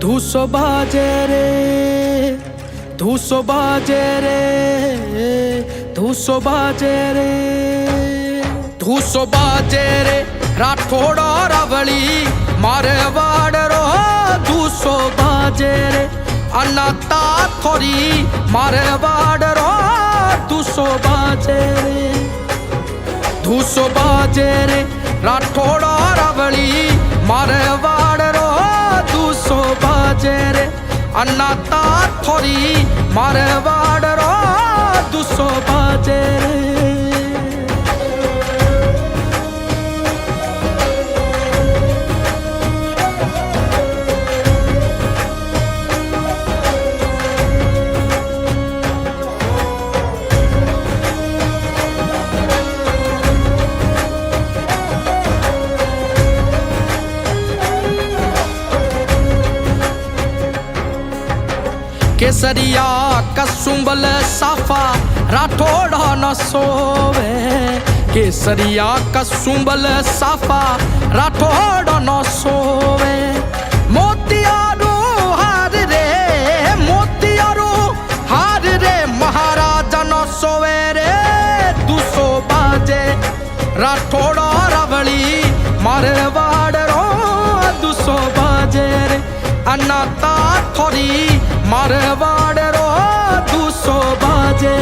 धूसो बाजे रे, धूसो बाजे रे, धूसो बाजे रे, धूसो बाजे रे, राठौड़ रावली मारवाड़ रो। धूसो बाजे रे, अनाता थोरी मारवाड़ रो। धूसो बाजे रे, धूसो बाजे रे, राठौड़ रावली मारवाड़ रो। धूसो बाजे रे, अनाता थोरी मारवाड़ रो। धूसो बाजे रे। केसरिया कसुंबल साफा राठौड़ न सोवे। केसरिया कसुंबल साफा राठौड़ न सोवे। मोतियारू हार रे, मोतियारू हार रे, महाराजा न सोवे रे। धूसो बाजे राठौड़ रावली मारवाड़ रो। धूसो बाजे रे, अनाता थोरी मारवाड़ रो। धूसो बाजे,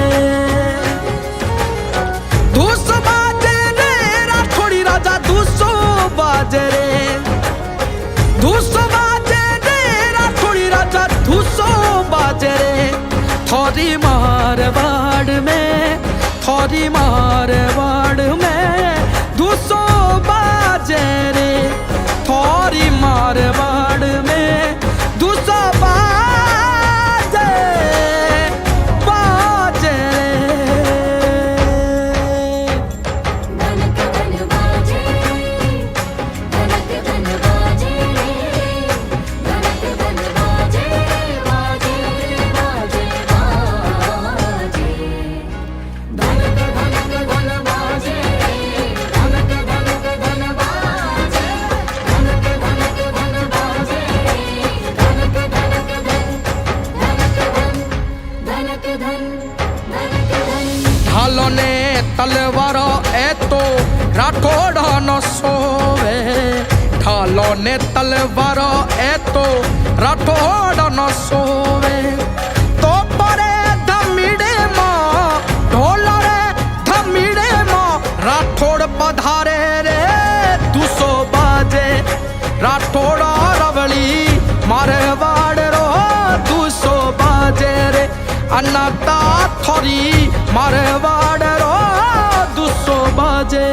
धूसो बाजे रे, राठौड़ी राजा धूसो बाजे रे। धूसो बाजे रे, राठौड़ी राजा धूसो बाजे रे। थोरी मारवाड़ में, थोरी मारवाड़ में धूसो बाजे रे। थोरी मारवाड़ में धूसो बाजे, बाजे धनक धन बाजे, धनक धन बाजे, धनक धन बाजे, बाजे बाजे बाजे। धनक धनक धन बाजे, धनक धनक धन बाजे, धनक धनक धन बाजे, धनक धनक धन, धनक धन, धनक धन, धनक धन। ढालो ने तलवार ए तो राठौड़ न सोवे। ढालो ने तलवार ए तो राठौड़ न सोवे। तो परे धमीड़े माँ, ढोलरे धमीड़े माँ, राठौड़ पधारे रे। धूसो बाजे राठौड़ रावली मारवाड़ रो। धूसो बाजे रे, अनाता थोरी मारवाड़ रो। धूसो बाजे।